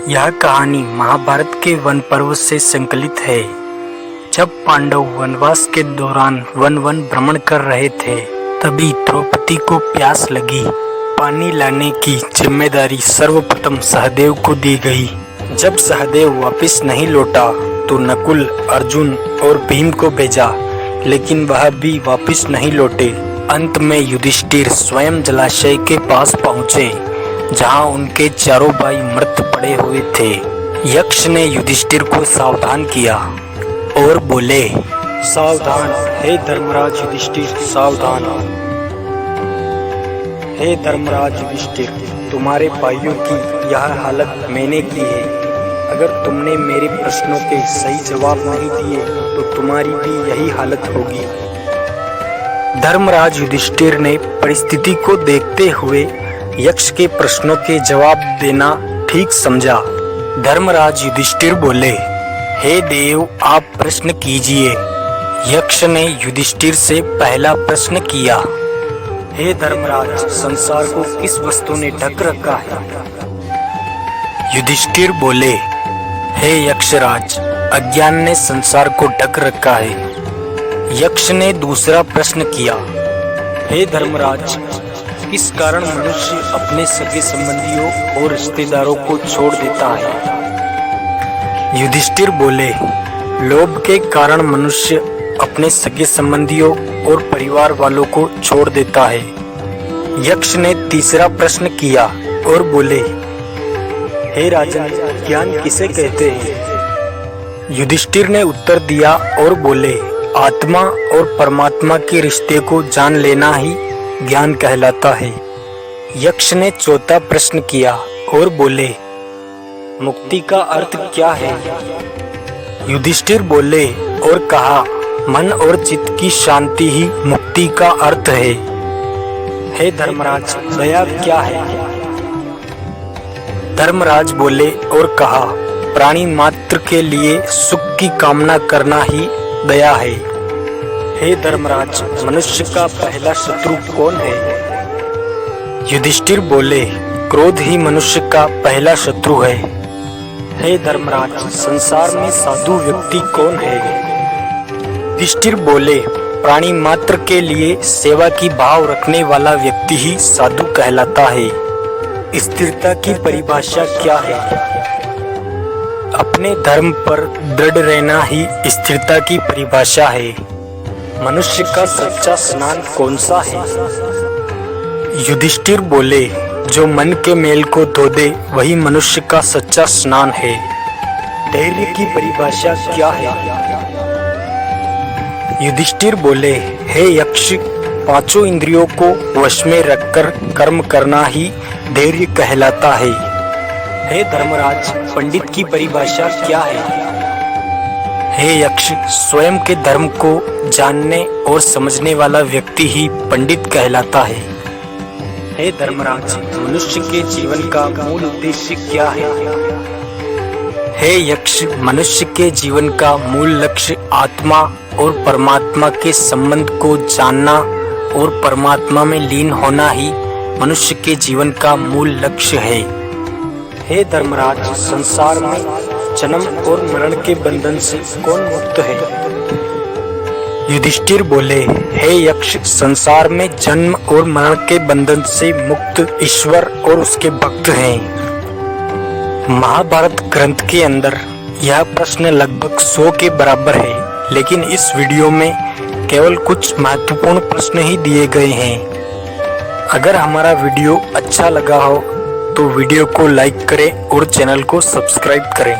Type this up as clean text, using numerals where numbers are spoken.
यह कहानी महाभारत के वन पर्व से संकलित है। जब पांडव वनवास के दौरान वन भ्रमण कर रहे थे, तभी द्रौपदी को प्यास लगी। पानी लाने की जिम्मेदारी सर्वप्रथम सहदेव को दी गई। जब सहदेव वापस नहीं लौटा तो नकुल, अर्जुन और भीम को भेजा, लेकिन वह भी वापस नहीं लौटे। अंत में युधिष्ठिर स्वयं जलाशय के पास पहुँचे, जहाँ उनके चारों भाई मृत पड़े हुए थे। यक्ष ने युधिष्ठिर को सावधान किया और बोले, सावधान हे धर्मराज युधिष्ठिर, सावधान। हे धर्मराज युधिष्ठिर, तुम्हारे भाइयों की यह हालत मैंने की है। अगर तुमने मेरे प्रश्नों के सही जवाब नहीं दिए तो तुम्हारी भी यही हालत होगी। धर्मराज युधिष्ठिर ने परिस्थिति को देखते हुए यक्ष के प्रश्नों के जवाब देना ठीक समझा। धर्मराज युधिष्ठिर बोले, हे देव, आप प्रश्न कीजिए। यक्ष ने युधिष्ठिर से पहला प्रश्न किया, हे धर्मराज, संसार को किस वस्तु ने ढक रखा है? युधिष्ठिर बोले, हे यक्षराज, अज्ञान ने संसार को ढक रखा है। यक्ष ने दूसरा प्रश्न किया, हे धर्मराज, किस कारण मनुष्य अपने सगे संबंधियों और रिश्तेदारों को छोड़ देता है? युधिष्ठिर बोले, लोभ के कारण मनुष्य अपने सगे संबंधियों और परिवार वालों को छोड़ देता है। यक्ष ने तीसरा प्रश्न किया और बोले, हे राजन, ज्ञान किसे कहते हैं? युधिष्ठिर ने उत्तर दिया और बोले, आत्मा और परमात्मा के रिश्ते को जान लेना ही ज्ञान कहलाता है। यक्ष ने चौथा प्रश्न किया और बोले, मुक्ति का अर्थ क्या है? युधिष्ठिर बोले और कहा, मन और चित्त की शांति ही मुक्ति का अर्थ है। हे धर्मराज, दया क्या है? धर्मराज बोले और कहा, प्राणी मात्र के लिए सुख की कामना करना ही दया है। हे धर्मराज, मनुष्य का पहला शत्रु कौन है? युधिष्ठिर बोले, क्रोध ही मनुष्य का पहला शत्रु है। हे धर्मराज, संसार में साधु व्यक्ति कौन है? युधिष्ठिर बोले, प्राणी मात्र के लिए सेवा की भाव रखने वाला व्यक्ति ही साधु कहलाता है। स्थिरता की परिभाषा क्या है? अपने धर्म पर दृढ़ रहना ही स्थिरता की परिभाषा है। मनुष्य का सच्चा स्नान कौन सा है? युधिष्ठिर बोले, जो मन के मेल को धो दे वही मनुष्य का सच्चा स्नान है। धैर्य की परिभाषा क्या है? युधिष्ठिर बोले, हे यक्ष, पांचों इंद्रियों को वश में रखकर कर्म करना ही धैर्य कहलाता है। हे धर्मराज, पंडित की परिभाषा क्या है? हे यक्ष, स्वयं के धर्म को जानने और समझने वाला व्यक्ति ही पंडित कहलाता है। हे धर्मराज, मनुष्य के जीवन का मूल उद्देश्य क्या है? हे यक्ष, मनुष्य के जीवन का मूल लक्ष्य आत्मा और परमात्मा के संबंध को जानना और परमात्मा में लीन होना ही मनुष्य के जीवन का मूल लक्ष्य है। हे धर्मराज, संसार में जन्म और मरण के बंधन से कौन मुक्त है? युधिष्ठिर बोले, हे यक्ष, संसार में जन्म और मरण के बंधन से मुक्त ईश्वर और उसके भक्त हैं। महाभारत ग्रंथ के अंदर यह प्रश्न लगभग 100 के बराबर है, लेकिन इस वीडियो में केवल कुछ महत्वपूर्ण प्रश्न ही दिए गए हैं। अगर हमारा वीडियो अच्छा लगा हो तो वीडियो को लाइक करें और चैनल को सब्सक्राइब करें।